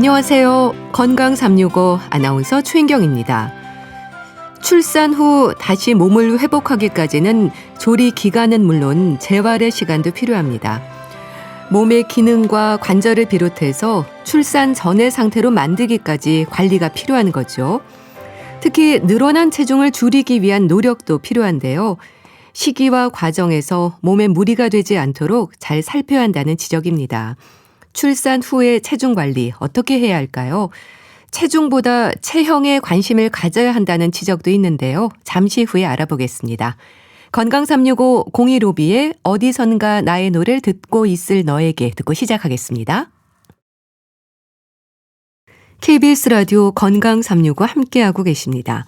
안녕하세요. 건강 365 아나운서 최인경입니다. 출산 후 다시 몸을 회복하기까지는 조리 기간은 물론 재활의 시간도 필요합니다. 몸의 기능과 관절을 비롯해서 출산 전의 상태로 만들기까지 관리가 필요한 거죠. 특히 늘어난 체중을 줄이기 위한 노력도 필요한데요. 시기와 과정에서 몸에 무리가 되지 않도록 잘 살펴야 한다는 지적입니다. 출산 후의 체중 관리 어떻게 해야 할까요? 체중보다 체형에 관심을 가져야 한다는 지적도 있는데요. 잠시 후에 알아보겠습니다. 건강 365 공이로비의 어디선가 나의 노래를 듣고 있을 너에게 듣고 시작하겠습니다. KBS 라디오 건강 365 함께하고 계십니다.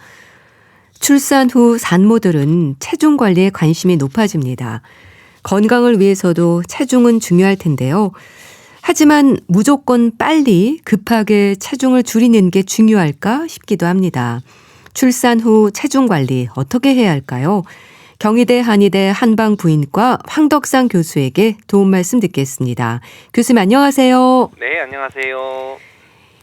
출산 후 산모들은 체중 관리에 관심이 높아집니다. 건강을 위해서도 체중은 중요할 텐데요. 하지만 무조건 빨리 급하게 체중을 줄이는 게 중요할까 싶기도 합니다. 출산 후 체중 관리 어떻게 해야 할까요? 경희대 한의대 한방부인과 황덕상 교수에게 도움 말씀 듣겠습니다. 교수님 안녕하세요. 네, 안녕하세요.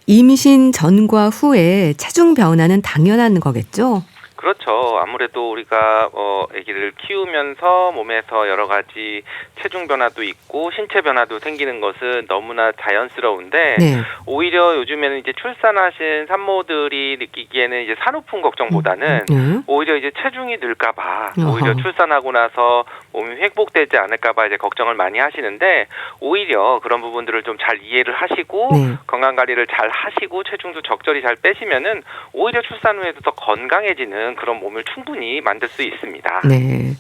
임신 전과 후에 체중 변화는 당연한 거겠죠? 그렇죠. 아무래도 우리가 아기를 키우면서 몸에서 여러 가지 체중 변화도 있고 신체 변화도 생기는 것은 너무나 자연스러운데 네. 오히려 요즘에는 이제 출산하신 산모들이 느끼기에는 이제 산후풍 걱정보다는 오히려 이제 체중이 늘까봐 오히려 출산하고 나서 몸이 회복되지 않을까봐 이제 걱정을 많이 하시는데 오히려 그런 부분들을 좀 잘 이해를 하시고 네. 건강 관리를 잘 하시고 체중도 적절히 잘 빼시면은 오히려 출산 후에도 더 건강해지는 그런 몸을 충분히 만들 수 있습니다. 네.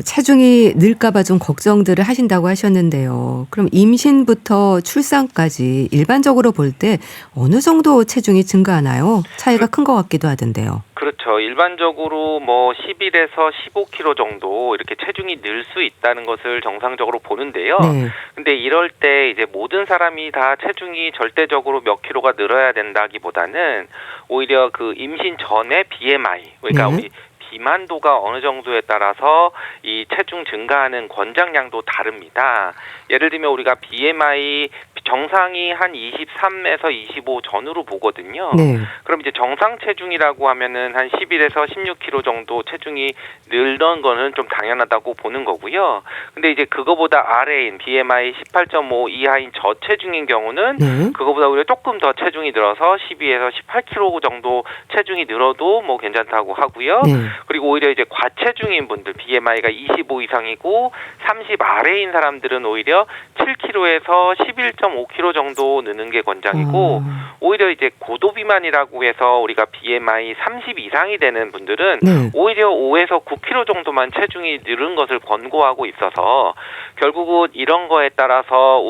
체중이 늘까봐 좀 걱정들을 하신다고 하셨는데요. 그럼 임신부터 출산까지 일반적으로 볼 때 어느 정도 체중이 증가하나요? 차이가 큰 것 같기도 하던데요. 그렇죠. 일반적으로 11에서 15kg 정도 이렇게 체중이 늘 수 있다는 것을 정상적으로 보는데요. 네. 근데 이럴 때 이제 모든 사람이 다 체중이 절대적으로 몇 킬로가 늘어야 된다기보다는 오히려 그 임신 전에 BMI, 그러니까 네. 우리 비만도가 어느 정도에 따라서 이 체중 증가하는 권장량도 다릅니다. 예를 들면 우리가 BMI 정상이 한 23에서 25 전후로 보거든요. 네. 그럼 이제 정상 체중이라고 하면은 한 11에서 16kg 정도 체중이 늘던 거는 좀 당연하다고 보는 거고요. 근데 이제 그거보다 아래인 BMI 18.5 이하인 저체중인 경우는 네. 그거보다 오히려 조금 더 체중이 늘어서 12에서 18kg 정도 체중이 늘어도 괜찮다고 하고요. 네. 그리고 오히려 이제 과체중인 분들 BMI가 25 이상이고 30 아래인 사람들은 오히려 7kg에서 11.5kg 정도 느는 게 권장이고 오히려 이제 고도비만이라고 해서 우리가 BMI 30 이상이 되는 분들은 네. 오히려 5에서 9kg 정도만 체중이 늘은 것을 권고하고 있어서 결국은 이런 거에 따라서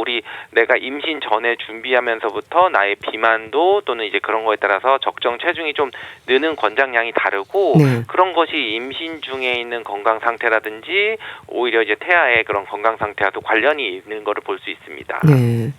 내가 임신 전에 준비하면서부터 나의 비만도 또는 이제 그런 거에 따라서 적정 체중이 좀 느는 권장량이 다르고 네. 그런 것이 임신 중에 있는 건강 상태라든지 오히려 이제 태아의 그런 건강 상태와도 관련이 있는 거를 볼 수 있습니다. 네.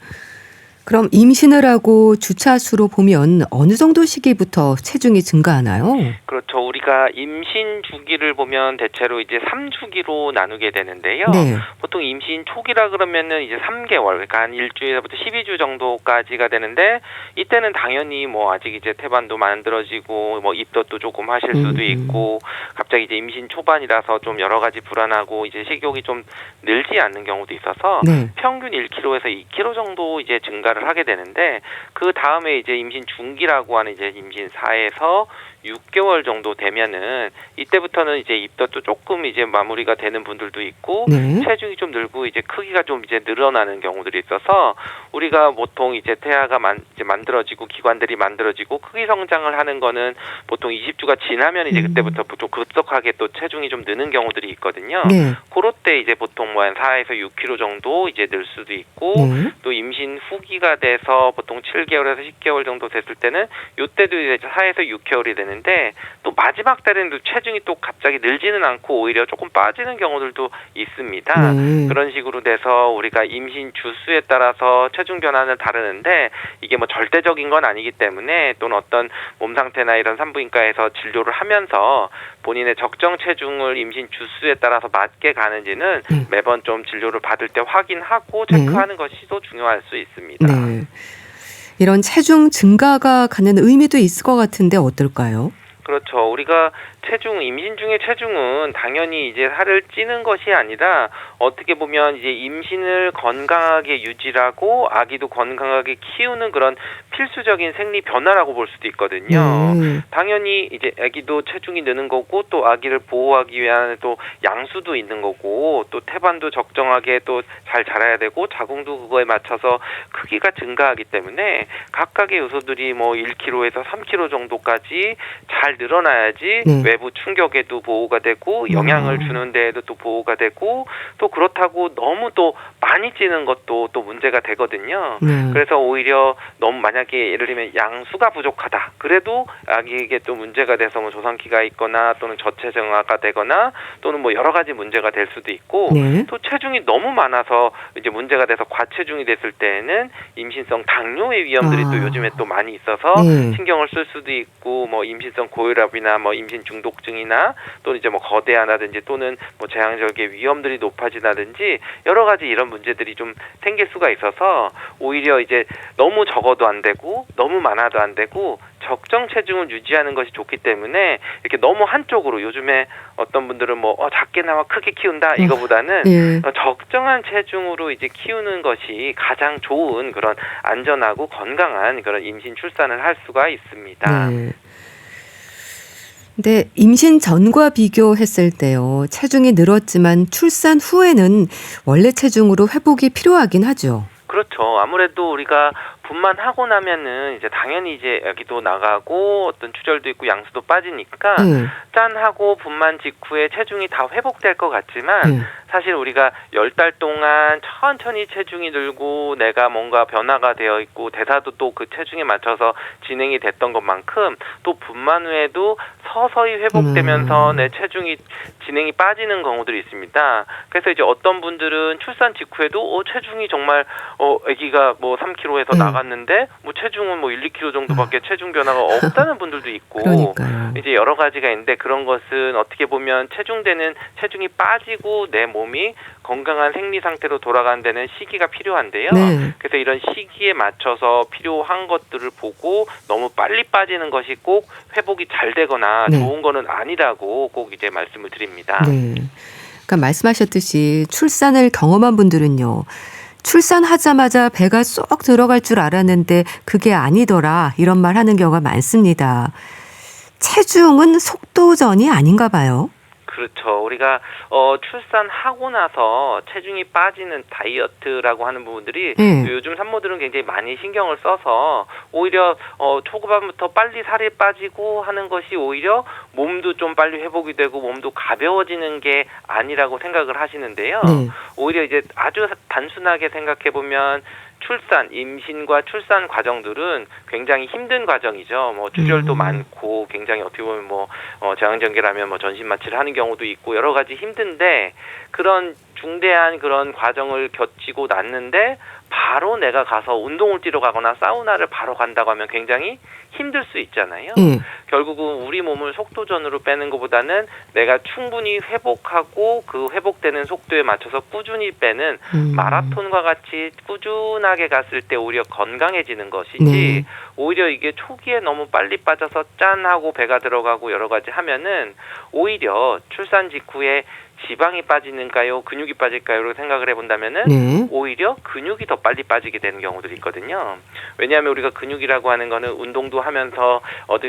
그럼 임신을 하고 주차수로 보면 어느 정도 시기부터 체중이 증가하나요? 그렇죠. 우리가 임신 주기를 보면 대체로 이제 3주기로 나누게 되는데요. 네. 보통 임신 초기라 그러면은 이제 3개월, 그러니까 한 일주일부터 12주 정도까지가 되는데 이때는 당연히 아직 이제 태반도 만들어지고 입덧도 조금 하실 수도 있고 갑자기 이제 임신 초반이라서 좀 여러 가지 불안하고 이제 식욕이 좀 늘지 않는 경우도 있어서 네. 평균 1kg에서 2kg 정도 이제 증가를 하게 되는데 그 다음에 이제 임신 중기라고 하는 이제 임신 4에서 6개월 정도 되면은 이때부터는 이제 입덧도 조금 이제 마무리가 되는 분들도 있고 네. 체중이 좀 늘고 이제 크기가 좀 이제 늘어나는 경우들이 있어서 우리가 보통 이제 태아가 이제 만들어지고 기관들이 만들어지고 크기 성장을 하는 거는 보통 20주가 지나면 이제 그때부터 좀 급속하게 또 체중이 좀 느는 경우들이 있거든요. 네. 그럴 때 이제 보통 한 4에서 6kg 정도 이제 늘 수도 있고 네. 또 임신 후기가 돼서 보통 7개월에서 10개월 정도 됐을 때는 이때도 이제 4에서 6개월이 되는 또 마지막 달에는 체중이 또 갑자기 늘지는 않고 오히려 조금 빠지는 경우들도 있습니다. 네. 그런 식으로 돼서 우리가 임신 주수에 따라서 체중 변화는 다르는데 이게 절대적인 건 아니기 때문에 또는 어떤 몸 상태나 이런 산부인과에서 진료를 하면서 본인의 적정 체중을 임신 주수에 따라서 맞게 가는지는 매번 좀 진료를 받을 때 확인하고 체크하는 것이 더 중요할 수 있습니다. 네. 이런 체중 증가가 갖는 의미도 있을 것 같은데 어떨까요? 그렇죠. 우리가 임신 중에 체중은 당연히 이제 살을 찌는 것이 아니라 어떻게 보면 이제 임신을 건강하게 유지하고 아기도 건강하게 키우는 그런 필수적인 생리 변화라고 볼 수도 있거든요. 당연히 이제 아기도 체중이 느는 거고 또 아기를 보호하기 위한 또 양수도 있는 거고 또 태반도 적정하게 또 잘 자라야 되고 자궁도 그거에 맞춰서 크기가 증가하기 때문에 각각의 요소들이 뭐 1kg에서 3kg 정도까지 잘 늘어나야지 외부 충격에도 보호가 되고 영향을 주는 데에도 또 보호가 되고 또 그렇다고 너무 또 많이 찌는 것도 또 문제가 되거든요. 그래서 오히려 너무 만약에 예를 들면 양수가 부족하다. 그래도 아기에게 또 문제가 돼서 뭐 조상기가 있거나 또는 저체중아가 되거나 또는 뭐 여러 가지 문제가 될 수도 있고 또 체중이 너무 많아서 이제 문제가 돼서 과체중이 됐을 때에는 임신성 당뇨의 위험들이 또 요즘에 또 많이 있어서 신경을 쓸 수도 있고 뭐 임신성 고혈압이나 뭐 임신 중독증이나 또는 이제 뭐 거대하다든지 또는 뭐 제왕절개 위험들이 높아지다든지 여러 가지 이런 문제들이 좀 생길 수가 있어서 오히려 이제 너무 적어도 안 되고 너무 많아도 안 되고 적정 체중을 유지하는 것이 좋기 때문에 이렇게 너무 한쪽으로 요즘에 어떤 분들은 뭐 작게 나와 크게 키운다 이거보다는 적정한 체중으로 이제 키우는 것이 가장 좋은 그런 안전하고 건강한 그런 임신 출산을 할 수가 있습니다. 근데 임신 전과 비교했을 때요. 체중이 늘었지만 출산 후에는 원래 체중으로 회복이 필요하긴 하죠. 그렇죠. 아무래도 우리가 분만하고 나면은 이제 당연히 이제 아기도 나가고 어떤 출혈도 있고 양수도 빠지니까 짠하고 분만 직후에 체중이 다 회복될 것 같지만 사실 우리가 10달 동안 천천히 체중이 늘고 내가 뭔가 변화가 되어 있고 대사도 또 그 체중에 맞춰서 진행이 됐던 것만큼 또 분만 후에도 서서히 회복되면서 내 체중이 진행이 빠지는 경우들이 있습니다. 그래서 이제 어떤 분들은 출산 직후에도 체중이 정말 아기가 뭐 3kg에서 나갔는데 뭐 체중은 뭐 1, 2kg 정도밖에 체중 변화가 없다는 분들도 있고 그러니까요. 이제 여러 가지가 있는데 그런 것은 어떻게 보면 체중이 빠지고 내 몸이 건강한 생리 상태로 돌아가는 데는 시기가 필요한데요. 그래서 이런 시기에 맞춰서 필요한 것들을 보고 너무 빨리 빠지는 것이 꼭 회복이 잘 되거나 좋은 거는 아니라고 꼭 이제 말씀을 드립니다. 그러니까 말씀하셨듯이 출산을 경험한 분들은요. 출산하자마자 배가 쏙 들어갈 줄 알았는데 그게 아니더라 이런 말 하는 경우가 많습니다. 체중은 속도전이 아닌가 봐요. 그렇죠. 우리가 출산하고 나서 체중이 빠지는 다이어트라고 하는 부분들이 요즘 산모들은 굉장히 많이 신경을 써서 오히려 초반부터 빨리 살이 빠지고 하는 것이 오히려 몸도 좀 빨리 회복이 되고 몸도 가벼워지는 게 아니라고 생각을 하시는데요. 오히려 이제 아주 단순하게 생각해 보면 임신과 출산 과정들은 굉장히 힘든 과정이죠. 뭐 출혈도 많고 굉장히 어떻게 보면 뭐 제왕절개라면 뭐 전신 마취를 하는 경우도 있고 여러 가지 힘든데 그런 중대한 그런 과정을 겪고 났는데 바로 내가 가서 운동을 뛰러 가거나 사우나를 바로 간다고 하면 굉장히 힘들 수 있잖아요. 결국은 우리 몸을 속도전으로 빼는 것보다는 내가 충분히 회복하고 그 회복되는 속도에 맞춰서 꾸준히 빼는 마라톤과 같이 꾸준하게 갔을 때 오히려 건강해지는 것이지 오히려 이게 초기에 너무 빨리 빠져서 짠하고 배가 들어가고 여러 가지 하면은 오히려 출산 직후에 지방이 빠지는가요? 근육이 빠질까요?로 생각을 해본다면은 오히려 근육이 더 빨리 빠지게 되는 경우들이 있거든요. 왜냐하면 우리가 근육이라고 하는 거는 운동도 하면서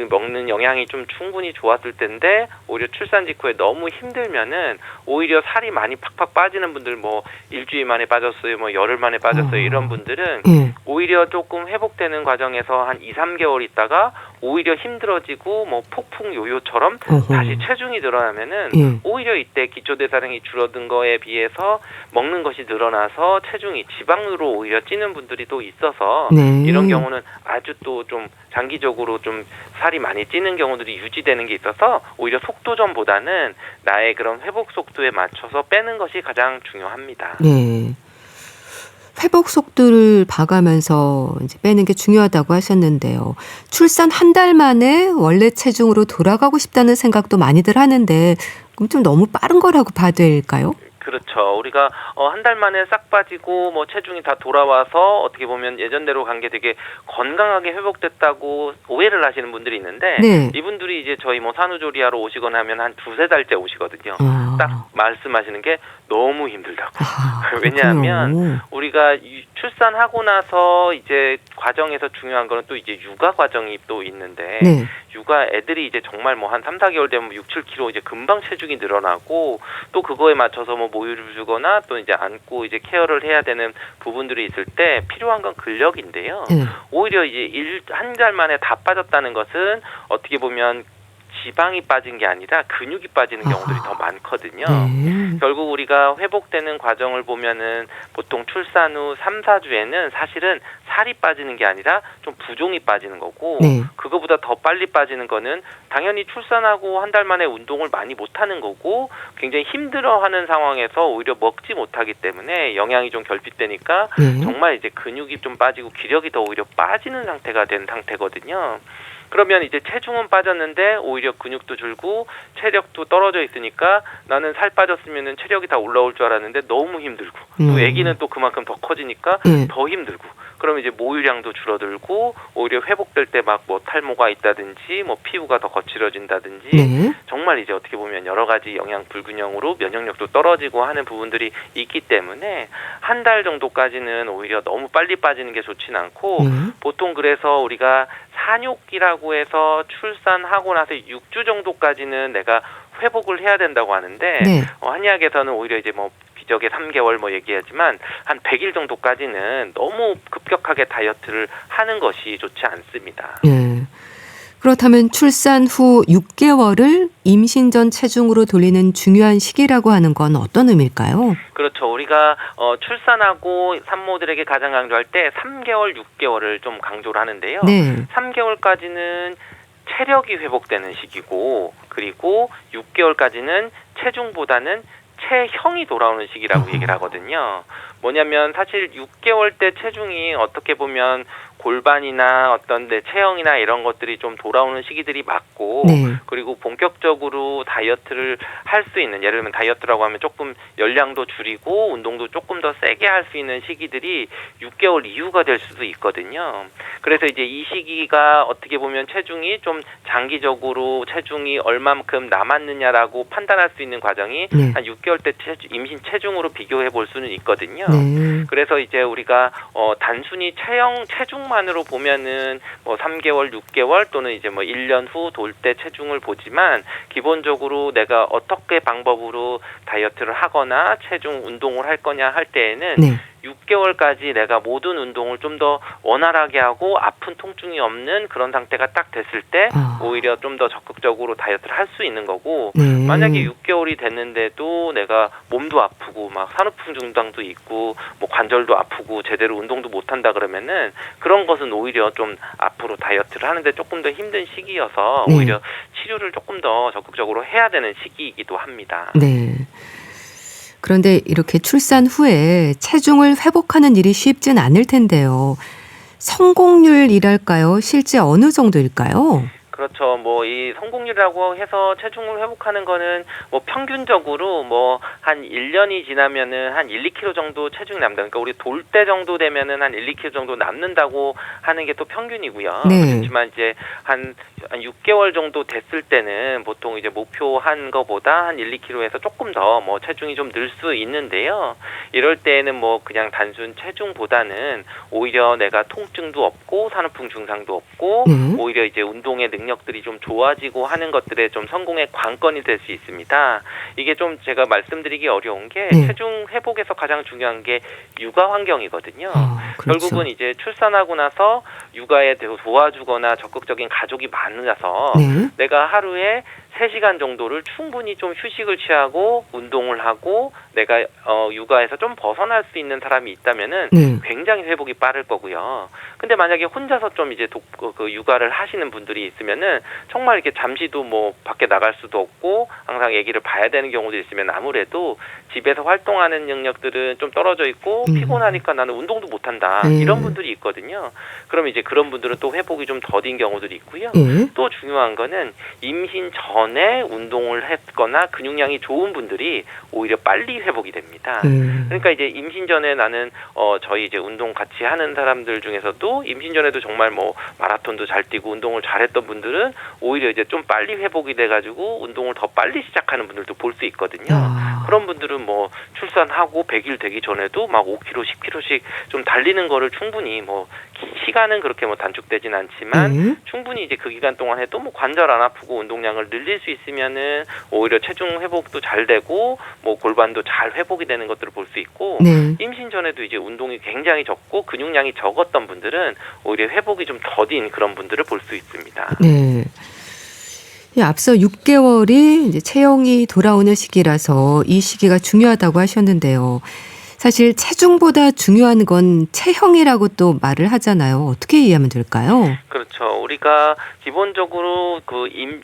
먹는 영양이 좀 충분히 좋았을 텐데 오히려 출산 직후에 너무 힘들면은 오히려 살이 많이 팍팍 빠지는 분들 뭐 일주일 만에 빠졌어요, 뭐 열흘 만에 빠졌어요 이런 분들은 오히려 조금 회복되는 과정에서 한 2, 3개월 있다가 오히려 힘들어지고 뭐 폭풍 요요처럼 다시 체중이 늘어나면은 오히려 이때 기초대사량이 줄어든 거에 비해서 먹는 것이 늘어나서 체중이 지방으로 오히려 찌는 분들이 또 있어서 이런 경우는 아주 또 좀 장기적으로 좀 살이 많이 찌는 경우들이 유지되는 게 있어서 오히려 속도전보다는 나의 그런 회복 속도에 맞춰서 빼는 것이 가장 중요합니다. 회복 속도를 봐가면서 이제 빼는 게 중요하다고 하셨는데요. 출산 한 달 만에 원래 체중으로 돌아가고 싶다는 생각도 많이들 하는데 그럼 좀 너무 빠른 거라고 봐야 될까요? 그렇죠. 우리가 한 달 만에 싹 빠지고 뭐 체중이 다 돌아와서 어떻게 보면 예전대로 간 게 되게 건강하게 회복됐다고 오해를 하시는 분들이 있는데 네. 이분들이 이제 저희 뭐 산후조리하러 오시거나 하면 한 두세 달째 오시거든요. 아. 딱 말씀하시는 게 너무 힘들다고. 아, 왜냐하면 그렇군요. 우리가 출산하고 나서 이제 과정에서 중요한 거는 또 이제 육아 과정이 또 있는데 네. 육아 애들이 이제 정말 뭐 한 3, 4개월 되면 6, 7kg 이제 금방 체중이 늘어나고 또 그거에 맞춰서 뭐 모유를 주거나 또 이제 안고 이제 케어를 해야 되는 부분들이 있을 때 필요한 건 근력인데요. 네. 오히려 이제 한 달 만에 다 빠졌다는 것은 어떻게 보면 지방이 빠진 게 아니라 근육이 빠지는 경우들이 더 많거든요. 네. 결국 우리가 회복되는 과정을 보면은 보통 출산 후 3, 4주에는 사실은 살이 빠지는 게 아니라 좀 부종이 빠지는 거고 네. 그거보다 더 빨리 빠지는 거는 당연히 출산하고 한 달 만에 운동을 많이 못하는 거고 굉장히 힘들어하는 상황에서 오히려 먹지 못하기 때문에 영양이 좀 결핍되니까 네. 정말 이제 근육이 좀 빠지고 기력이 더 오히려 빠지는 상태가 된 상태거든요. 그러면 이제 체중은 빠졌는데 오히려 근육도 줄고 체력도 떨어져 있으니까 나는 살 빠졌으면은 체력이 다 올라올 줄 알았는데 너무 힘들고 또 아기는 또 그만큼 더 커지니까 네. 더 힘들고 그러면 이제 모유량도 줄어들고 오히려 회복될 때 막 뭐 탈모가 있다든지 뭐 피부가 더 거칠어진다든지 네. 정말 이제 어떻게 보면 여러 가지 영양 불균형으로 면역력도 떨어지고 하는 부분들이 있기 때문에 한 달 정도까지는 오히려 너무 빨리 빠지는 게 좋진 않고 네. 보통 그래서 우리가 산욕기라고 해서 출산하고 나서 6주 정도까지는 내가 회복을 해야 된다고 하는데 네. 한의학에서는 오히려 이제 뭐 기적의 3개월 뭐 얘기하지만 한 100일 정도까지는 너무 급격하게 다이어트를 하는 것이 좋지 않습니다. 네. 그렇다면 출산 후 6개월을 임신 전 체중으로 돌리는 중요한 시기라고 하는 건 어떤 의미일까요? 그렇죠. 우리가 출산하고 산모들에게 가장 강조할 때 3개월, 6개월을 좀 강조를 하는데요. 네. 3개월까지는 체력이 회복되는 시기고 그리고 6개월까지는 체중보다는 체형이 돌아오는 시기라고 얘기를 하거든요. 뭐냐면 사실 6개월 때 체중이 어떻게 보면 골반이나 어떤 내 체형이나 이런 것들이 좀 돌아오는 시기들이 맞고 네. 그리고 본격적으로 다이어트를 할 수 있는 예를 들면 다이어트라고 하면 조금 열량도 줄이고 운동도 조금 더 세게 할 수 있는 시기들이 6개월 이후가 될 수도 있거든요. 그래서 이제 이 시기가 어떻게 보면 체중이 좀 장기적으로 체중이 얼만큼 남았느냐라고 판단할 수 있는 과정이 네. 한 6개월 때 임신 체중으로 비교해 볼 수는 있거든요. 네. 그래서 이제 우리가 단순히 체중만으로 보면은 뭐 3개월, 6개월 또는 이제 뭐 1년 후 돌 때 체중을 보지만 기본적으로 내가 어떻게 방법으로 다이어트를 하거나 체중 운동을 할 거냐 할 때에는 네. 6개월까지 내가 모든 운동을 좀 더 원활하게 하고 아픈 통증이 없는 그런 상태가 딱 됐을 때 오히려 좀 더 적극적으로 다이어트를 할 수 있는 거고 네. 만약에 6개월이 됐는데도 내가 몸도 아프고 막 산후풍 증상도 있고 뭐 관절도 아프고 제대로 운동도 못 한다 그러면은 그런 것은 오히려 좀 앞으로 다이어트를 하는데 조금 더 힘든 시기여서 네. 오히려 치료를 조금 더 적극적으로 해야 되는 시기이기도 합니다. 네. 그런데 이렇게 출산 후에 체중을 회복하는 일이 쉽진 않을 텐데요. 성공률이랄까요? 실제 어느 정도일까요? 그렇죠. 뭐 이 성공률이라고 해서 체중을 회복하는 거는 뭐 평균적으로 뭐 한 1년이 지나면은 한 1, 2kg 정도 체중이 남는다. 그러니까 우리 돌 때 정도 되면은 한 1, 2kg 정도 남는다고 하는 게 또 평균이고요. 네. 그렇지만 이제 한 6개월 정도 됐을 때는 보통 이제 목표한 거보다 한 1, 2kg에서 조금 더 뭐 체중이 좀 늘 수 있는데요. 이럴 때에는 뭐 그냥 단순 체중보다는 오히려 내가 통증도 없고 산후풍 증상도 없고 네. 오히려 이제 운동의 능력들이 좀 좋아지고 하는 것들의 좀 성공의 관건이 될 수 있습니다. 이게 좀 제가 말씀드리기 어려운 게 네. 체중 회복에서 가장 중요한 게 육아 환경이거든요. 그렇죠. 결국은 이제 출산하고 나서 육아에 도와주거나 적극적인 가족이 많아서 네. 내가 하루에 3시간 정도를 충분히 좀 휴식을 취하고 운동을 하고 내가 육아에서 좀 벗어날 수 있는 사람이 있다면은 네. 굉장히 회복이 빠를 거고요. 근데 만약에 혼자서 좀 이제 그 육아를 하시는 분들이 있으면은 정말 이렇게 잠시도 뭐 밖에 나갈 수도 없고 항상 아기를 봐야 되는 경우도 있으면 아무래도 집에서 활동하는 능력들은 좀 떨어져 있고 피곤하니까 나는 운동도 못 한다. 이런 분들이 있거든요. 그럼 이제 그런 분들은 또 회복이 좀 더딘 경우들이 있고요. 예. 또 중요한 거는 임신 전 전에 운동을 했거나 근육량이 좋은 분들이 오히려 빨리 회복이 됩니다. 그러니까 이제 임신 전에 나는 저희 이제 운동 같이 하는 사람들 중에서도 임신 전에도 정말 뭐 마라톤도 잘 뛰고 운동을 잘했던 분들은 오히려 이제 좀 빨리 회복이 돼가지고 운동을 더 빨리 시작하는 분들도 볼 수 있거든요. 그런 분들은 뭐 출산하고 100일 되기 전에도 막 5km, 10km씩 좀 달리는 거를 충분히 뭐 시간은 그렇게 뭐 단축되진 않지만 충분히 이제 그 기간 동안 해도 뭐 관절 안 아프고 운동량을 늘릴 수 있으면은 오히려 체중 회복도 잘 되고 뭐 골반도 잘 회복이 되는 것들을 볼 수 있고 임신 전에도 이제 운동이 굉장히 적고 근육량이 적었던 분들은 오히려 회복이 좀 더딘 그런 분들을 볼 수 있습니다. 네. 앞서 6개월이 이제 체형이 돌아오는 시기라서 이 시기가 중요하다고 하셨는데요. 사실 체중보다 중요한 건 체형이라고 또 말을 하잖아요. 어떻게 이해하면 될까요? 그렇죠. 우리가 기본적으로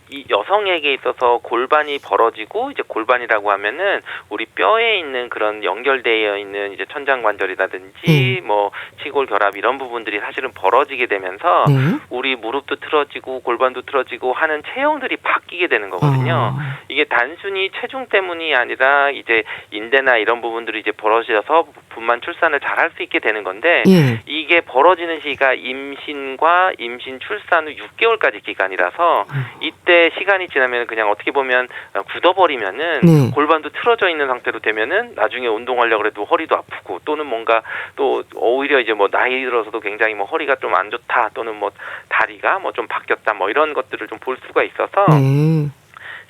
이 여성에게 있어서 골반이 벌어지고 이제 골반이라고 하면은 우리 뼈에 있는 그런 연결되어 있는 이제 천장관절이라든지 뭐 치골 결합 이런 부분들이 사실은 벌어지게 되면서 우리 무릎도 틀어지고 골반도 틀어지고 하는 체형들이 바뀌게 되는 거거든요. 이게 단순히 체중 때문이 아니라 이제 인대나 이런 부분들이 이제 벌어져서 분만 출산을 잘 할 수 있게 되는 건데 이게 벌어지는 시기가 임신과 임신 출산 후 6개월까지 기간이라서 이때 시간이 지나면 그냥 어떻게 보면 굳어버리면은 골반도 틀어져 있는 상태로 되면은 나중에 운동하려고 해도 허리도 아프고 또는 뭔가 또 오히려 이제 뭐 나이 들어서도 굉장히 뭐 허리가 좀 안 좋다 또는 뭐 다리가 뭐 좀 바뀌었다 뭐 이런 것들을 좀 볼 수가 있어서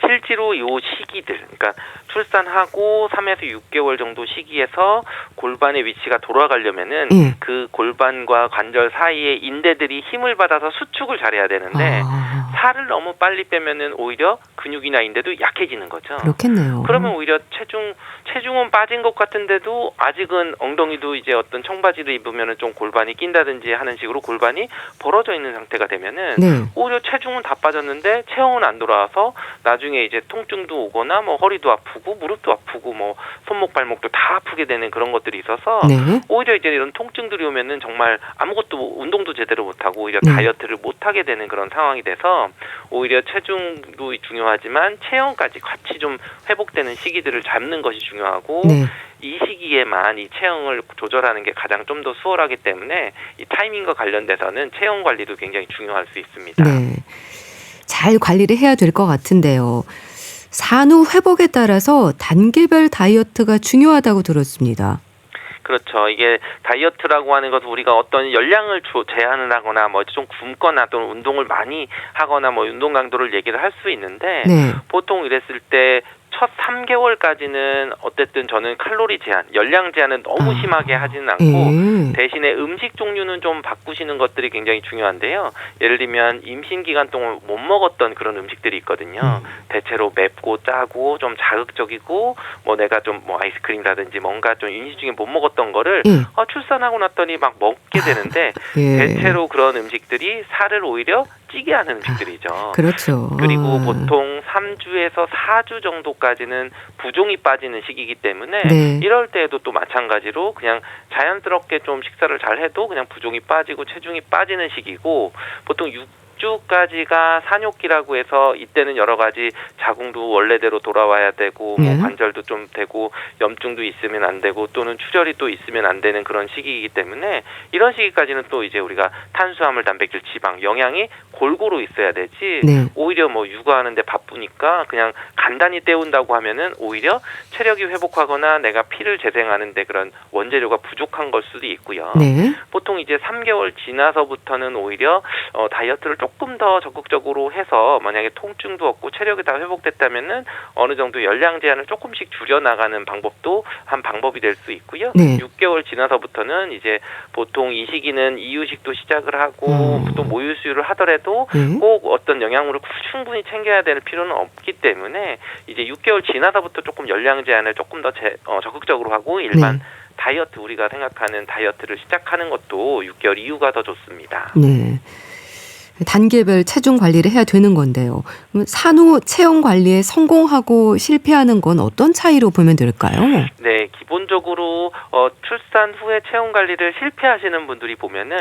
실제로 요 시기들, 그러니까 출산하고 3에서 6개월 정도 시기에서 골반의 위치가 돌아가려면은 그 골반과 관절 사이에 인대들이 힘을 받아서 수축을 잘해야 되는데 살을 너무 빨리 빼면은 오히려 근육이나 인대도 약해지는 거죠. 그렇겠네요. 그러면 오히려 체중은 빠진 것 같은데도 아직은 엉덩이도 이제 어떤 청바지를 입으면은 좀 골반이 낀다든지 하는 식으로 골반이 벌어져 있는 상태가 되면은 오히려 체중은 다 빠졌는데 체형은 안 돌아와서 나중에 이제 통증도 오거나 뭐 허리도 아프고 무릎도 아프고 뭐 손목 발목도 다 아프게 되는 그런 것들이 있어서 오히려 이제 이런 통증들이 오면은 정말 아무것도 운동도 제대로 못하고 오히려 다이어트를 못하게 되는 그런 상황이 돼서 오히려 체중도 중요하지만 체형까지 같이 좀 회복되는 시기들을 잡는 것이 중요하고 이 시기에만 이 체형을 조절하는 게 가장 좀 더 수월하기 때문에 이 타이밍과 관련돼서는 체형 관리도 굉장히 중요할 수 있습니다. 잘 관리를 해야 될 것 같은데요. 산후 회복에 따라서 단계별 다이어트가 중요하다고 들었습니다. 그렇죠. 이게 다이어트라고 하는 것은 우리가 어떤 열량을 제한을 하거나 뭐 좀 굶거나 또는 운동을 많이 하거나 뭐 운동 강도를 얘기를 할 수 있는데 보통 이랬을 때 첫 3개월까지는 어쨌든 저는 칼로리 제한, 열량 제한은 너무 심하게 하지는 않고 대신에 음식 종류는 좀 바꾸시는 것들이 굉장히 중요한데요. 예를 들면 임신 기간 동안 못 먹었던 그런 음식들이 있거든요. 대체로 맵고 짜고 좀 자극적이고 뭐 내가 좀 뭐 아이스크림이라든지 뭔가 좀 임신 중에 못 먹었던 거를 출산하고 났더니 막 먹게 되는데 대체로 그런 음식들이 살을 오히려 찌게 하는 음식들이죠. 그렇죠. 그리고 보통 3주에서 4주 정도까지는 부종이 빠지는 시기이기 때문에 이럴 때에도 또 마찬가지로 그냥 자연스럽게 좀 식사를 잘 해도 그냥 부종이 빠지고 체중이 빠지는 시기고 보통 6주까지가 산욕기라고 해서 이때는 여러 가지 자궁도 원래대로 돌아와야 되고 뭐 관절도 좀 되고 염증도 있으면 안 되고 또는 출혈이 또 있으면 안 되는 그런 시기이기 때문에 이런 시기까지는 또 이제 우리가 탄수화물, 단백질, 지방, 영양이 골고루 있어야 되지 오히려 뭐 육아하는데 바쁘니까 그냥 간단히 때운다고 하면은 오히려 체력이 회복하거나 내가 피를 재생하는데 그런 원재료가 부족한 걸 수도 있고요. 보통 이제 3개월 지나서부터는 오히려 다이어트를 조금 더 적극적으로 해서 만약에 통증도 없고 체력이 다 회복됐다면은 어느 정도 열량 제한을 조금씩 줄여나가는 방법도 한 방법이 될 수 있고요. 6개월 지나서부터는 이제 보통 이 시기는 이유식도 시작을 하고 또 모유 수유를 하더라도 꼭 어떤 영양물을 충분히 챙겨야 될 필요는 없기 때문에 이제 6개월 지나서부터 조금 열량 제한을 조금 더 적극적으로 하고 일반 다이어트 우리가 생각하는 다이어트를 시작하는 것도 6개월 이후가 더 좋습니다. 단계별 체중 관리를 해야 되는 건데요. 산후 체형 관리에 성공하고 실패하는 건 어떤 차이로 보면 될까요? 기본적으로 출산 후에 체형 관리를 실패하시는 분들이 보면은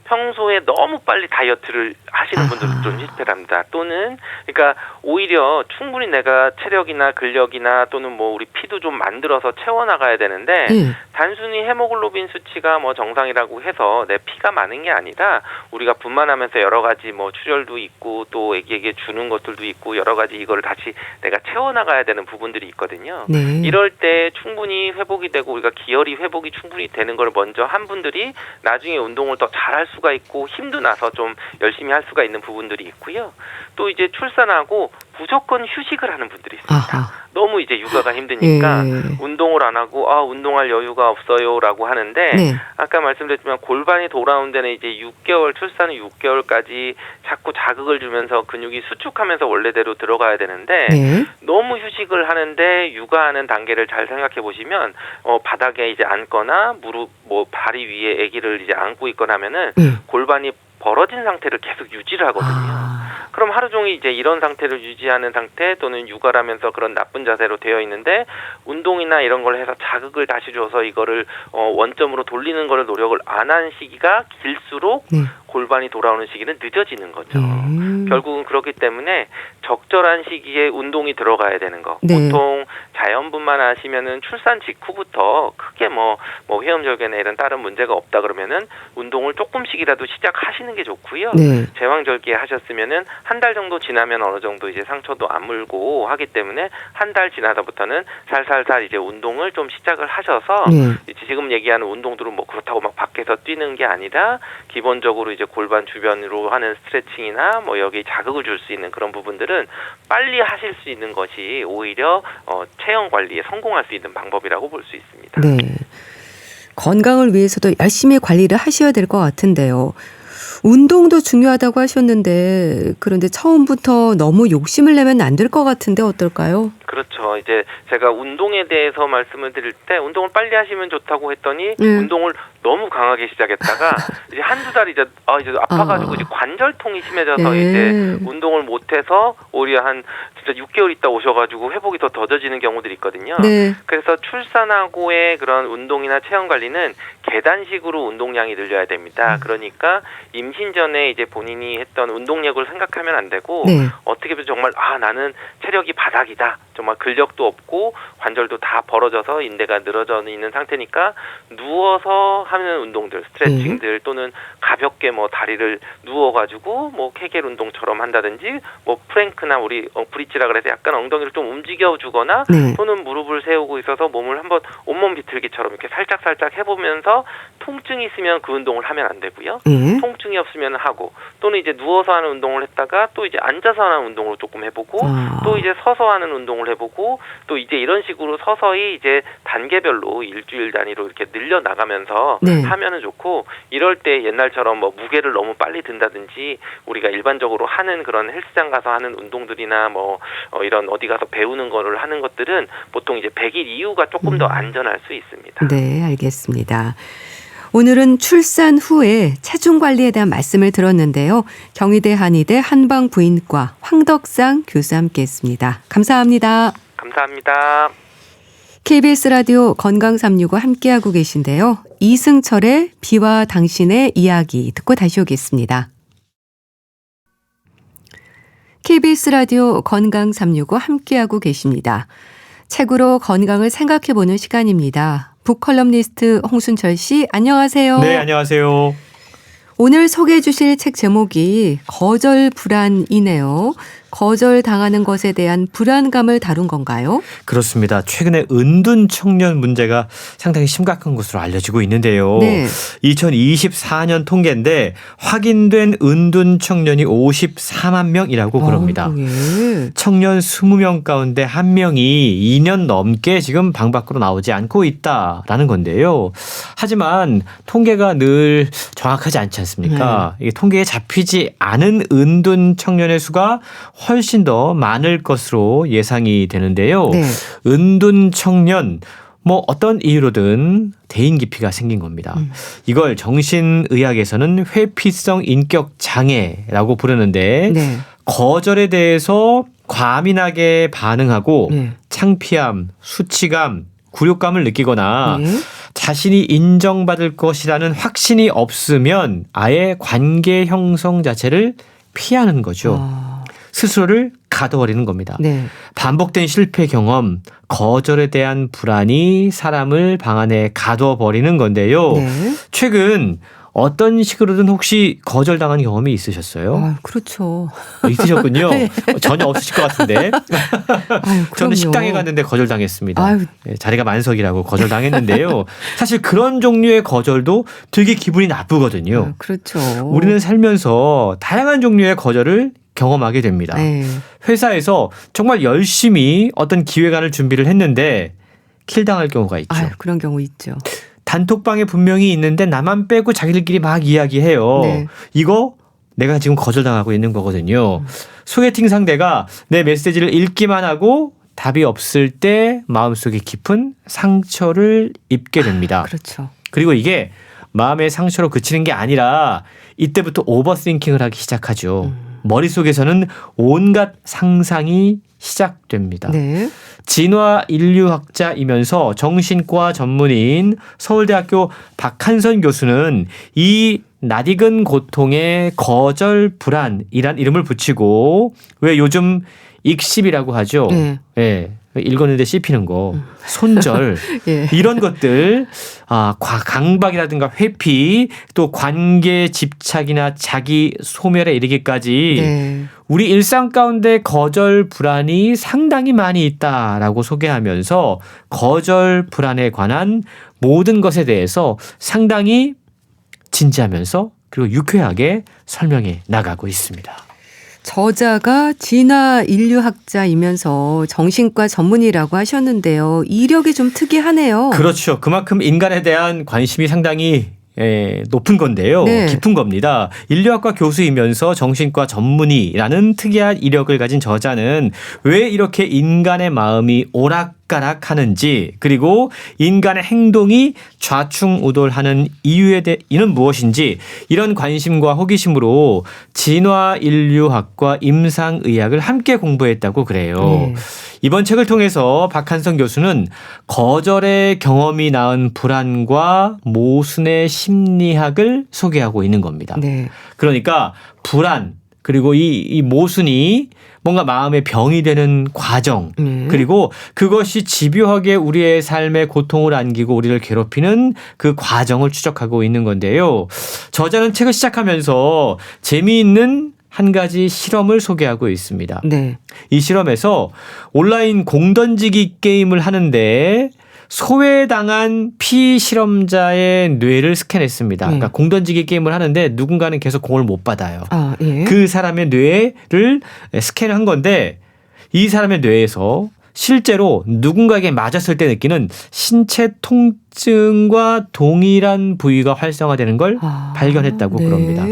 평소에 너무 빨리 다이어트를 하시는 분들은 좀 실패를 합니다. 또는 그러니까 오히려 충분히 내가 체력이나 근력이나 또는 뭐 우리 피도 좀 만들어서 채워나가야 되는데 단순히 헤모글로빈 수치가 뭐 정상이라고 해서 내 피가 많은 게 아니라 우리가 분만하면서 여러 가지 뭐 출혈도 있고 또 애기에게 주는 것들도 있고 여러 가지 이거를 다시 내가 채워나가야 되는 부분들이 있거든요. 이럴 때 충분히 회복이 되고 우리가 기혈이 회복이 충분히 되는 걸 먼저 한 분들이 나중에 운동을 더 잘할 수가 있고 힘도 나서 좀 열심히 할 수가 있는 부분들이 있고요. 또 이제 출산하고 무조건 휴식을 하는 분들이 있습니다. 너무 이제 육아가 힘드니까 운동을 안 하고 운동할 여유가 없어요라고 하는데 아까 말씀드렸지만 골반이 돌아온 데는 이제 6개월 출산 후 6개월까지 자꾸 자극을 주면서 근육이 수축하면서 원래대로 들어가야 되는데 너무 휴식을 하는데 육아하는 단계를 잘 생각해 보시면 바닥에 이제 앉거나 무릎 뭐 다리 위에 아기를 이제 안고 있거나 하면은 골반이 벌어진 상태를 계속 유지를 하거든요. 그럼 하루 종일 이제 이런 상태를 유지하는 상태 또는 육아라면서 그런 나쁜 자세로 되어 있는데 운동이나 이런 걸 해서 자극을 다시 줘서 이거를 원점으로 돌리는 거를 노력을 안 한 시기가 길수록 골반이 돌아오는 시기는 늦어지는 거죠. 결국은 그렇기 때문에 적절한 시기에 운동이 들어가야 되는 거. 보통 자연분만 하시면은 출산 직후부터 크게 뭐 회음절개나 이런 다른 문제가 없다 그러면은 운동을 조금씩이라도 시작하시는 게 좋고요. 제왕절개 하셨으면은 한 달 정도 지나면 어느 정도 이제 상처도 안 물고 하기 때문에 한 달 지나서부터는 살살살 이제 운동을 좀 시작을 하셔서 지금 얘기하는 운동들은 뭐 그렇다고 막 밖에서 뛰는 게 아니라 기본적으로 이제 골반 주변으로 하는 스트레칭이나 뭐 여기 자극을 줄 수 있는 그런 부분들은 빨리 하실 수 있는 것이 오히려 체형 관리에 성공할 수 있는 방법이라고 볼 수 있습니다. 건강을 위해서도 열심히 관리를 하셔야 될 것 같은데요. 운동도 중요하다고 하셨는데 그런데 처음부터 너무 욕심을 내면 안 될 것 같은데 어떨까요? 그렇죠. 이제 제가 운동에 대해서 말씀을 드릴 때 운동을 빨리 하시면 좋다고 했더니 운동을 너무 강하게 시작했다가 이제 한두 달 이제 아파가지고 이제 관절통이 심해져서 이제 운동을 못해서 오히려 한 진짜 6개월 있다 오셔가지고 회복이 더 더뎌지는 경우들이 있거든요. 그래서 출산하고의 그런 운동이나 체형 관리는 계단식으로 운동량이 늘려야 됩니다. 그러니까 임신 전에 이제 본인이 했던 운동력을 생각하면 안 되고 어떻게 보면 정말 나는 체력이 바닥이다. 정말 근력도 없고 관절도 다 벌어져서 인대가 늘어져 있는 상태니까 누워서 하는 운동들, 스트레칭들 또는 가볍게 뭐 다리를 누워가지고 뭐 케겔 운동처럼 한다든지 뭐 프랭크나 우리 브릿지라 그래서 약간 엉덩이를 좀 움직여주거나 또는 무릎을 세우고 있어서 몸을 한번 온몸 비틀기처럼 이렇게 살짝 해보면서 통증이 있으면 그 운동을 하면 안 되고요. 통증이 없으면 하고 또는 이제 누워서 하는 운동을 했다가 또 이제 앉아서 하는 운동을 조금 해보고 또 이제 서서 하는 운동을 해보고 또 이제 이런 식으로 서서히 이제 단계별로 일주일 단위로 이렇게 늘려 나가면서 하면은 좋고 이럴 때 옛날처럼 뭐 무게를 너무 빨리 든다든지 우리가 일반적으로 하는 그런 헬스장 가서 하는 운동들이나 뭐 이런 어디 가서 배우는 거를 하는 것들은 보통 이제 100일 이후가 조금 더 안전할 수 있습니다. 네, 알겠습니다. 오늘은 출산 후에 체중 관리에 대한 말씀을 들었는데요. 경희대 한의대 한방부인과 황덕상 교수 함께했습니다. 감사합니다. 감사합니다. KBS 라디오 건강365 함께하고 계신데요. 이승철의 비와 당신의 이야기 듣고 다시 오겠습니다. KBS 라디오 건강365 함께하고 계십니다. 책으로 건강을 생각해보는 시간입니다. 북컬럼니스트 홍순철 씨, 안녕하세요. 네, 안녕하세요. 오늘 소개해 주실 책 제목이 거절 불안이네요. 거절당하는 것에 대한 불안감을 다룬 건가요? 그렇습니다. 최근에 은둔 청년 문제가 상당히 심각한 것으로 알려지고 있는데요. 2024년 통계인데 확인된 은둔 청년이 54만 명이라고 그럽니다. 청년 20명 가운데 1명이 2년 넘게 지금 방 밖으로 나오지 않고 있다라는 건데요. 하지만 통계가 늘 정확하지 않지 않습니까? 이게 통계에 잡히지 않은 은둔 청년의 수가 훨씬 더 많을 것으로 예상이 되는데요. 은둔 청년 뭐 어떤 이유로든 대인 기피가 생긴 겁니다. 이걸 정신의학에서는 회피성 인격 장애라고 부르는데 거절에 대해서 과민하게 반응하고 창피함, 수치감, 굴욕감을 느끼거나 자신이 인정받을 것이라는 확신이 없으면 아예 관계 형성 자체를 피하는 거죠. 스스로를 가둬버리는 겁니다. 네. 반복된 실패 경험, 거절에 대한 불안이 사람을 방 안에 가둬버리는 건데요. 네. 최근 어떤 식으로든 혹시 거절당한 경험이 있으셨어요? 아, 그렇죠. 있으셨군요. 네. 전혀 없으실 것 같은데. 아유, 저는 식당에 갔는데 거절당했습니다. 아유. 네, 자리가 만석이라고 거절당했는데요. 사실 그런 종류의 거절도 되게 기분이 나쁘거든요. 아, 그렇죠. 우리는 살면서 다양한 종류의 거절을 경험하게 됩니다. 네. 회사에서 정말 열심히 어떤 기획안을 준비를 했는데 킬당할 경우가 있죠. 아유, 그런 경우 있죠. 단톡방에 분명히 있는데 나만 빼고 자기들끼리 막 이야기해요. 네. 이거 내가 지금 거절당하고 있는 거거든요. 소개팅 상대가 내 메시지를 읽기만 하고 답이 없을 때 마음속에 깊은 상처를 입게 됩니다. 그렇죠. 그리고 이게 마음의 상처로 그치는 게 아니라 이때부터 오버띵킹을 하기 시작하죠. 머릿속에서는 온갖 상상이 시작됩니다. 네. 진화 인류학자이면서 정신과 전문의인 서울대학교 박한선 교수는 이 낯익은 고통에 거절 불안이란 이름을 붙이고 왜 요즘 익십이라고 하죠. 네. 예. 읽었는데 씹히는 거, 손절 예. 이런 것들, 강박이라든가 회피, 또 관계 집착이나 자기 소멸에 이르기까지 네. 우리 일상 가운데 거절 불안이 상당히 많이 있다라고 소개하면서 거절 불안에 관한 모든 것에 대해서 상당히 진지하면서 그리고 유쾌하게 설명해 나가고 있습니다. 저자가 진화 인류학자이면서 정신과 전문의라고 하셨는데요. 이력이 좀 특이하네요. 그렇죠. 그만큼 인간에 대한 관심이 상당히 높은 건데요. 네. 깊은 겁니다. 인류학과 교수이면서 정신과 전문의라는 특이한 이력을 가진 저자는 왜 이렇게 인간의 마음이 오락가락하는지 그리고 인간의 행동이 좌충우돌하는 이유는 무엇인지 이런 관심과 호기심으로 진화 인류학과 임상의학을 함께 공부했다고 그래요. 네. 이번 책을 통해서 박한선 교수는 거절의 경험이 낳은 불안과 모순의 심리학을 소개하고 있는 겁니다. 네. 그러니까 불안 그리고 이 모순이 뭔가 마음의 병이 되는 과정 그리고 그것이 집요하게 우리의 삶에 고통을 안기고 우리를 괴롭히는 그 과정을 추적하고 있는 건데요. 저자는 책을 시작하면서 재미있는 한 가지 실험을 소개하고 있습니다. 네. 이 실험에서 온라인 공던지기 게임을 하는데 소외당한 피실험자의 뇌를 스캔했습니다. 그러니까 공던지기 게임을 하는데 누군가는 계속 공을 못 받아요. 아, 예. 그 사람의 뇌를 스캔한 건데 이 사람의 뇌에서 실제로 누군가에게 맞았을 때 느끼는 신체 통증과 동일한 부위가 활성화되는 걸 발견했다고 네. 그럽니다.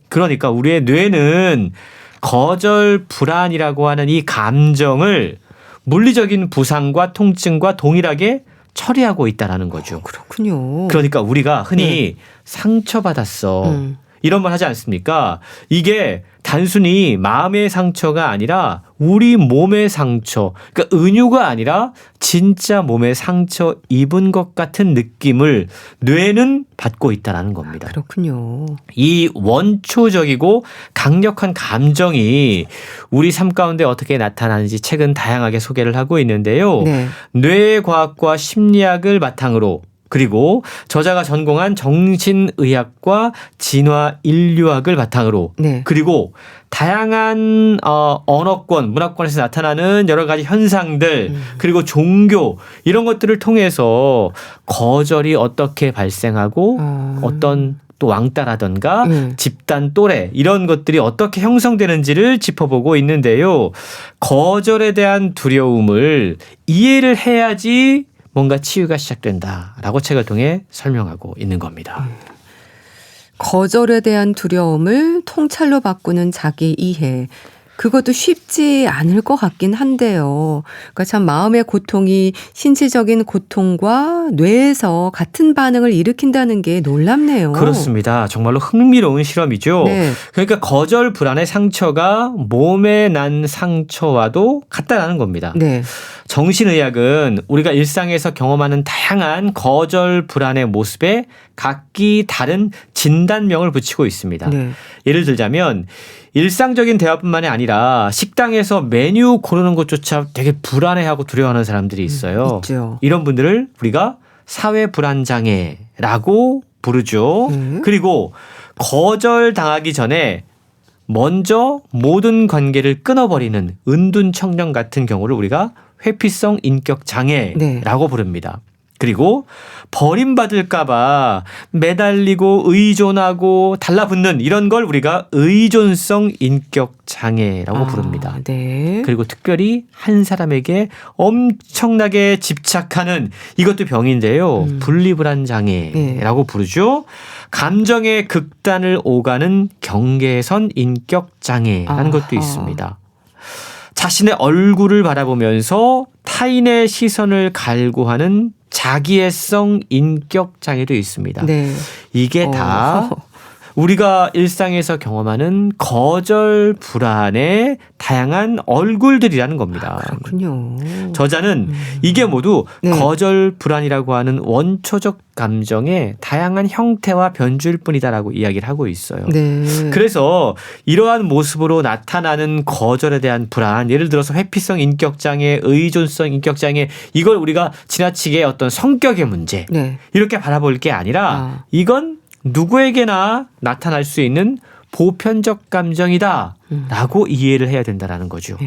그러니까 우리의 뇌는 거절 불안이라고 하는 이 감정을 물리적인 부상과 통증과 동일하게 처리하고 있다라는 거죠. 그렇군요. 그러니까 우리가 흔히 상처받았어. 이런 말 하지 않습니까? 이게 단순히 마음의 상처가 아니라 우리 몸의 상처, 그러니까 은유가 아니라 진짜 몸의 상처 입은 것 같은 느낌을 뇌는 받고 있다는 겁니다. 그렇군요. 이 원초적이고 강력한 감정이 우리 삶 가운데 어떻게 나타나는지 책은 다양하게 소개를 하고 있는데요. 네. 뇌과학과 심리학을 바탕으로 그리고 저자가 전공한 정신의학과 진화 인류학을 바탕으로 네. 그리고 다양한 언어권, 문화권에서 나타나는 여러 가지 현상들 그리고 종교 이런 것들을 통해서 거절이 어떻게 발생하고 어떤 또 왕따라던가 집단 또래 이런 것들이 어떻게 형성되는지를 짚어보고 있는데요. 거절에 대한 두려움을 이해를 해야지 뭔가 치유가 시작된다라고 책을 통해 설명하고 있는 겁니다. 거절에 대한 두려움을 통찰로 바꾸는 자기 이해. 그것도 쉽지 않을 것 같긴 한데요. 그러니까 참 마음의 고통이 신체적인 고통과 뇌에서 같은 반응을 일으킨다는 게 놀랍네요. 그렇습니다. 정말로 흥미로운 실험이죠. 네. 그러니까 거절 불안의 상처가 몸에 난 상처와도 같다라는 겁니다. 네. 정신의학은 우리가 일상에서 경험하는 다양한 거절 불안의 모습에 각기 다른 진단명을 붙이고 있습니다. 네. 예를 들자면 일상적인 대화뿐만이 아니라 식당에서 메뉴 고르는 것조차 되게 불안해하고 두려워하는 사람들이 있어요. 있죠. 이런 분들을 우리가 사회불안장애라고 부르죠. 그리고 거절당하기 전에 먼저 모든 관계를 끊어버리는 은둔청년 같은 경우를 우리가 회피성 인격장애라고 부릅니다. 그리고 버림받을까봐 매달리고 의존하고 달라붙는 이런 걸 우리가 의존성 인격장애라고 부릅니다. 네. 그리고 특별히 한 사람에게 엄청나게 집착하는 이것도 병인데요. 분리불안 장애라고 부르죠. 감정의 극단을 오가는 경계선 인격장애라는 것도 있습니다. 자신의 얼굴을 바라보면서 타인의 시선을 갈구하는 자기애성 인격 장애도 있습니다. 네. 이게 다 우리가 일상에서 경험하는 거절 불안의 다양한 얼굴들이라는 겁니다. 그렇군요. 저자는 이게 모두 네. 거절 불안이라고 하는 원초적 감정의 다양한 형태와 변주일 뿐이다라고 이야기를 하고 있어요. 네. 그래서 이러한 모습으로 나타나는 거절에 대한 불안, 예를 들어서 회피성 인격장애, 의존성 인격장애, 이걸 우리가 지나치게 어떤 성격의 문제 네. 이렇게 바라볼 게 아니라 이건 누구에게나 나타날 수 있는 보편적 감정이다라고 이해를 해야 된다라는 거죠.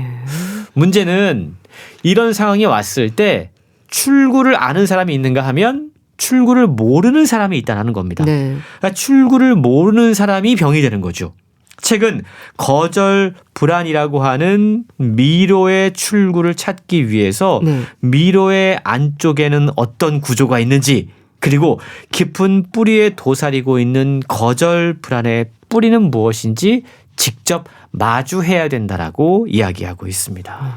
문제는 이런 상황이 왔을 때 출구를 아는 사람이 있는가 하면 출구를 모르는 사람이 있다는 겁니다. 네. 그러니까 출구를 모르는 사람이 병이 되는 거죠. 최근 거절 불안이라고 하는 미로의 출구를 찾기 위해서 네. 미로의 안쪽에는 어떤 구조가 있는지, 그리고 깊은 뿌리에 도사리고 있는 거절 불안의 뿌리는 무엇인지 직접 마주해야 된다라고 이야기하고 있습니다.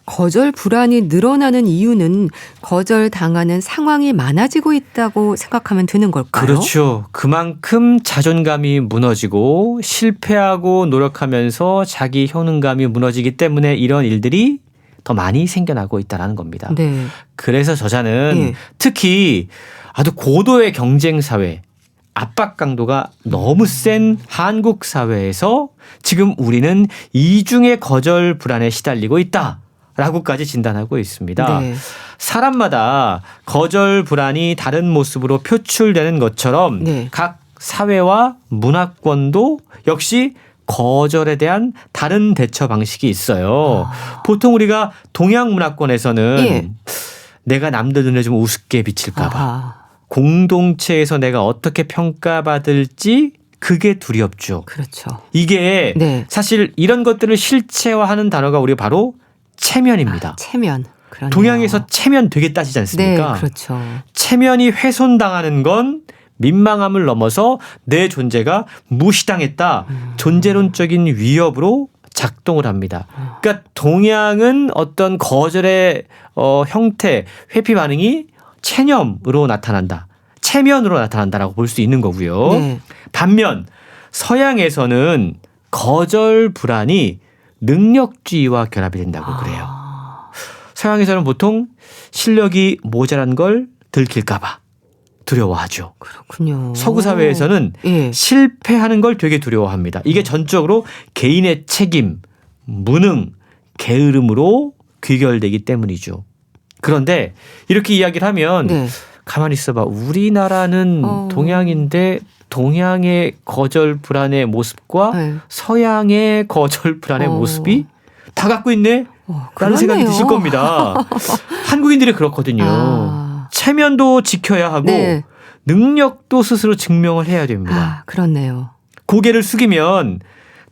거절 불안이 늘어나는 이유는 거절 당하는 상황이 많아지고 있다고 생각하면 되는 걸까요? 그렇죠. 그만큼 자존감이 무너지고 실패하고 노력하면서 자기 효능감이 무너지기 때문에 이런 일들이 더 많이 생겨나고 있다는 겁니다. 네. 그래서 저자는 네. 특히 아주 고도의 경쟁 사회, 압박 강도가 너무 센 한국 사회에서 지금 우리는 이중의 거절 불안에 시달리고 있다라고까지 진단하고 있습니다. 네. 사람마다 거절 불안이 다른 모습으로 표출되는 것처럼 네. 각 사회와 문화권도 역시 거절에 대한 다른 대처 방식이 있어요. 보통 우리가 동양 문화권에서는 예. 내가 남들 눈에 좀 우습게 비칠까 봐, 아하. 공동체에서 내가 어떻게 평가받을지 그게 두렵죠. 그렇죠. 이게 네. 사실 이런 것들을 실체화하는 단어가 우리 바로 체면입니다. 체면. 그러네요. 동양에서 체면 되게 따지지 않습니까? 네, 그렇죠. 체면이 훼손당하는 건 민망함을 넘어서 내 존재가 무시당했다. 존재론적인 위협으로 작동을 합니다. 그러니까 동양은 어떤 거절의 형태, 회피 반응이 체념으로 나타난다. 체면으로 나타난다라고 볼 수 있는 거고요. 네. 반면 서양에서는 거절 불안이 능력주의와 결합이 된다고 그래요. 서양에서는 보통 실력이 모자란 걸 들킬까 봐 두려워하죠. 그렇군요. 서구 사회에서는 예. 실패하는 걸 되게 두려워합니다. 이게 전적으로 개인의 책임, 무능, 게으름으로 귀결되기 때문이죠. 그런데 이렇게 이야기를 하면 네. 가만히 있어봐. 우리나라는 동양인데 동양의 거절 불안의 모습과 네. 서양의 거절 불안의 모습이 다 갖고 있네? 라는 그러네요. 생각이 드실 겁니다. 한국인들이 그렇거든요. 체면도 지켜야 하고 네. 능력도 스스로 증명을 해야 됩니다. 그렇네요. 고개를 숙이면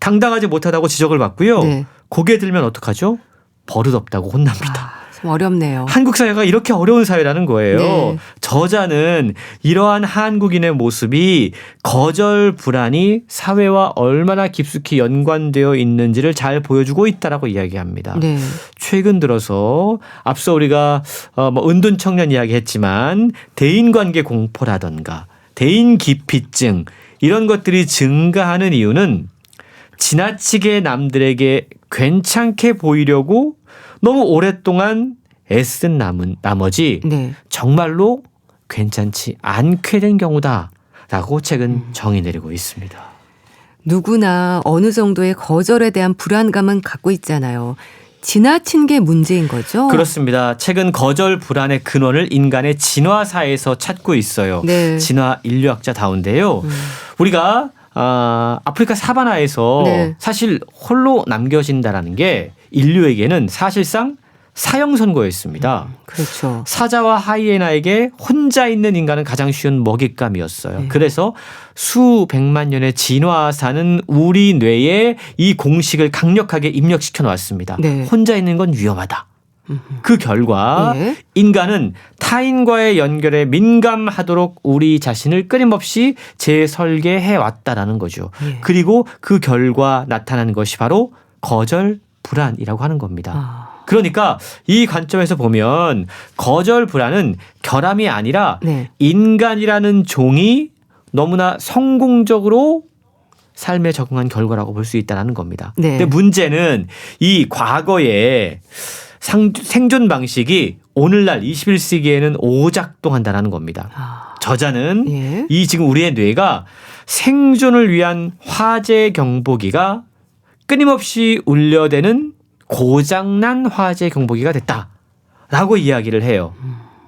당당하지 못하다고 지적을 받고요. 네. 고개 들면 어떡하죠? 버릇없다고 혼납니다. 좀 어렵네요. 한국 사회가 이렇게 어려운 사회라는 거예요. 네. 저자는 이러한 한국인의 모습이 거절 불안이 사회와 얼마나 깊숙이 연관되어 있는지를 잘 보여주고 있다라고 이야기합니다. 네. 최근 들어서 앞서 우리가 은둔 청년 이야기했지만 대인관계 공포라던가 대인 기피증 이런 것들이 증가하는 이유는 지나치게 남들에게 괜찮게 보이려고 너무 오랫동안 애쓴 나머지 네. 정말로 괜찮지 않게 된 경우다라고 책은 정의 내리고 있습니다. 누구나 어느 정도의 거절에 대한 불안감은 갖고 있잖아요. 지나친 게 문제인 거죠? 그렇습니다. 책은 거절 불안의 근원을 인간의 진화사에서 찾고 있어요. 네. 진화 인류학자다운데요. 우리가 아프리카 사바나에서 네. 사실 홀로 남겨진다라는 게 인류에게는 사실상 사형 선고였습니다. 그렇죠. 사자와 하이에나에게 혼자 있는 인간은 가장 쉬운 먹잇감이었어요. 네. 그래서 수백만 년의 진화사는 우리 뇌에 이 공식을 강력하게 입력시켜 놓았습니다. 네. 혼자 있는 건 위험하다. 그 결과 예. 인간은 타인과의 연결에 민감하도록 우리 자신을 끊임없이 재설계해 왔다라는 거죠. 예. 그리고 그 결과 나타나는 것이 바로 거절 불안이라고 하는 겁니다. 그러니까 이 관점에서 보면 거절 불안은 결함이 아니라 네. 인간이라는 종이 너무나 성공적으로 삶에 적응한 결과라고 볼 수 있다는 겁니다. 네. 근데 문제는 이 과거의 생존 방식이 오늘날 21세기에는 오작동한다는 겁니다. 저자는 예. 이 지금 우리의 뇌가 생존을 위한 화재 경보기가 끊임없이 울려대는 고장난 화재 경보기가 됐다라고 이야기를 해요.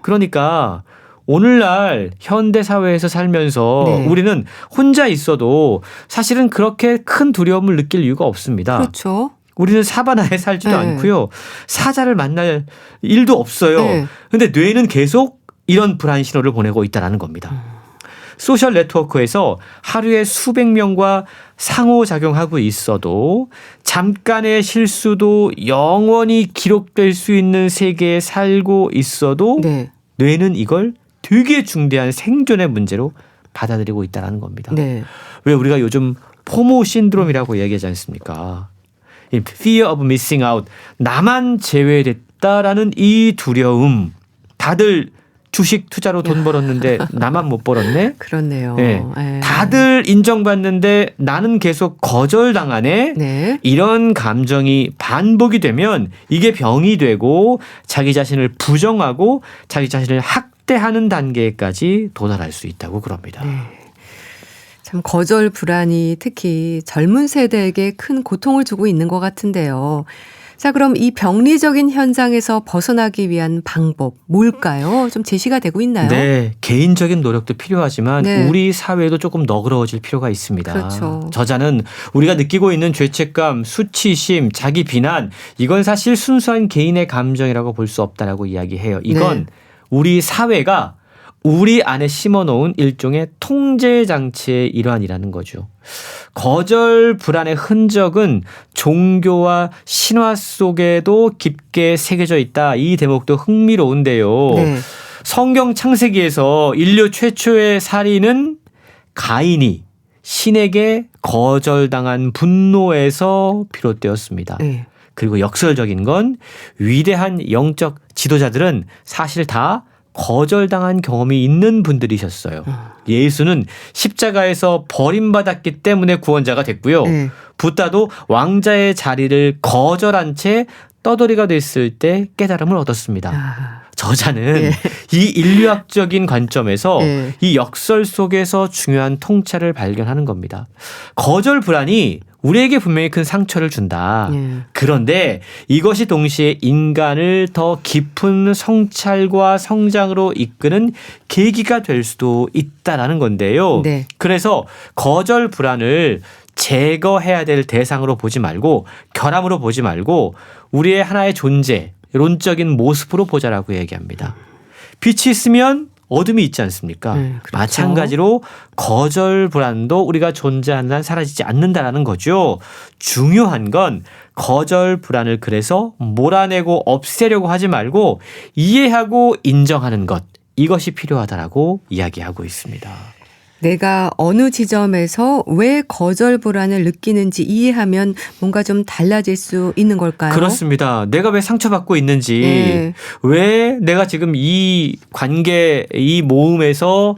그러니까 오늘날 현대 사회에서 살면서 네. 우리는 혼자 있어도 사실은 그렇게 큰 두려움을 느낄 이유가 없습니다. 그렇죠. 우리는 사바나에 살지도 네. 않고요. 사자를 만날 일도 없어요. 네. 근데 뇌는 계속 이런 불안 신호를 보내고 있다는 겁니다. 소셜 네트워크에서 하루에 수백 명과 상호작용하고 있어도 잠깐의 실수도 영원히 기록될 수 있는 세계에 살고 있어도 네. 뇌는 이걸 되게 중대한 생존의 문제로 받아들이고 있다는 겁니다. 네. 왜 우리가 요즘 포모 신드롬이라고 얘기하지 않습니까? 이 fear of missing out, 나만 제외됐다라는 이 두려움. 다들 주식 투자로 돈 벌었는데 나만 못 벌었네. 그렇네요. 네. 예. 다들 인정받는데 나는 계속 거절당하네. 네. 이런 감정이 반복이 되면 이게 병이 되고 자기 자신을 부정하고 자기 자신을 학대하는 단계까지 도달할 수 있다고 그럽니다. 네. 참 거절 불안이 특히 젊은 세대에게 큰 고통을 주고 있는 것 같은데요. 자, 그럼 이 병리적인 현상에서 벗어나기 위한 방법 뭘까요? 좀 제시가 되고 있나요? 네, 개인적인 노력도 필요하지만 네. 우리 사회도 조금 너그러워질 필요가 있습니다. 그렇죠. 저자는 우리가 느끼고 있는 죄책감, 수치심, 자기 비난 이건 사실 순수한 개인의 감정이라고 볼 수 없다라고 이야기해요. 이건 네. 우리 사회가 우리 안에 심어놓은 일종의 통제 장치의 일환이라는 거죠. 거절 불안의 흔적은 종교와 신화 속에도 깊게 새겨져 있다. 이 대목도 흥미로운데요. 네. 성경 창세기에서 인류 최초의 살인은 가인이 신에게 거절당한 분노에서 비롯되었습니다. 네. 그리고 역설적인 건 위대한 영적 지도자들은 사실 다 거절당한 경험이 있는 분들이셨어요. 예수는 십자가에서 버림받았기 때문에 구원자가 됐고요. 네. 붓다도 왕자의 자리를 거절한 채 떠돌이가 됐을 때 깨달음을 얻었습니다. 아, 저자는 네. 이 인류학적인 관점에서 네. 이 역설 속에서 중요한 통찰을 발견하는 겁니다. 거절 불안이 우리에게 분명히 큰 상처를 준다. 네. 그런데 이것이 동시에 인간을 더 깊은 성찰과 성장으로 이끄는 계기가 될 수도 있다라는 건데요. 네. 그래서 거절 불안을 제거해야 될 대상으로 보지 말고 결함으로 보지 말고 우리의 하나의 존재, 론적인 모습으로 보자라고 얘기합니다. 빛이 있으면 어둠이 있지 않습니까? 그렇죠. 마찬가지로 거절 불안도 우리가 존재하는 한 사라지지 않는다라는 거죠. 중요한 건 거절 불안을 그래서 몰아내고 없애려고 하지 말고 이해하고 인정하는 것, 이것이 필요하다라고 이야기하고 있습니다. 내가 어느 지점에서 왜 거절 불안을 느끼는지 이해하면 뭔가 좀 달라질 수 있는 걸까요? 그렇습니다. 내가 왜 상처받고 있는지, 네. 왜 내가 지금 이 관계, 이 모임에서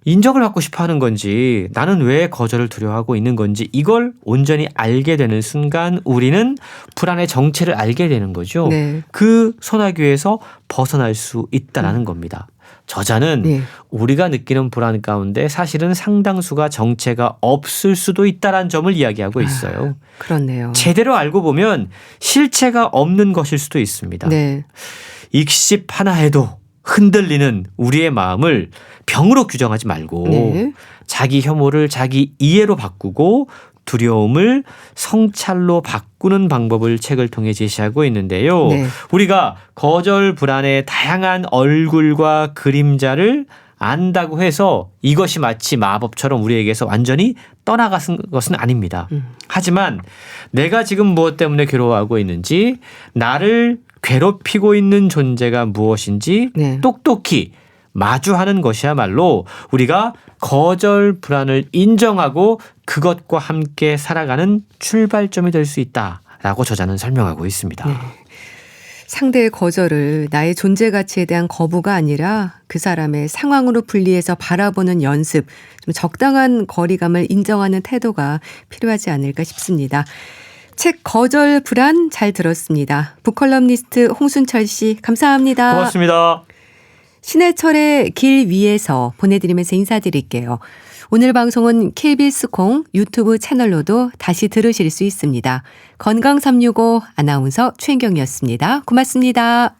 인정을 받고 싶어 하는 건지, 나는 왜 거절을 두려워하고 있는 건지, 이걸 온전히 알게 되는 순간 우리는 불안의 정체를 알게 되는 거죠. 네. 그 소나기에서 벗어날 수 있다는 겁니다. 저자는 네. 우리가 느끼는 불안 가운데 사실은 상당수가 정체가 없을 수도 있다는 점을 이야기하고 있어요. 그렇네요. 제대로 알고 보면 실체가 없는 것일 수도 있습니다. 네. 익십 하나 해도 흔들리는 우리의 마음을 병으로 규정하지 말고 네. 자기 혐오를 자기 이해로 바꾸고 두려움을 성찰로 바꾸는 방법을 책을 통해 제시하고 있는데요. 네. 우리가 거절 불안의 다양한 얼굴과 그림자를 안다고 해서 이것이 마치 마법처럼 우리에게서 완전히 떠나간 것은 아닙니다. 하지만 내가 지금 무엇 때문에 괴로워하고 있는지, 나를 괴롭히고 있는 존재가 무엇인지 네. 똑똑히 마주하는 것이야말로 우리가 거절 불안을 인정하고 그것과 함께 살아가는 출발점이 될 수 있다라고 저자는 설명하고 있습니다. 네. 상대의 거절을 나의 존재 가치에 대한 거부가 아니라 그 사람의 상황으로 분리해서 바라보는 연습, 좀 적당한 거리감을 인정하는 태도가 필요하지 않을까 싶습니다. 책 거절 불안 잘 들었습니다. 북컬럼니스트 홍순철 씨 감사합니다. 고맙습니다. 신해철의 길 위에서 보내드리면서 인사드릴게요. 오늘 방송은 KBS 콩 유튜브 채널로도 다시 들으실 수 있습니다. 건강365 아나운서 최인경이었습니다. 고맙습니다.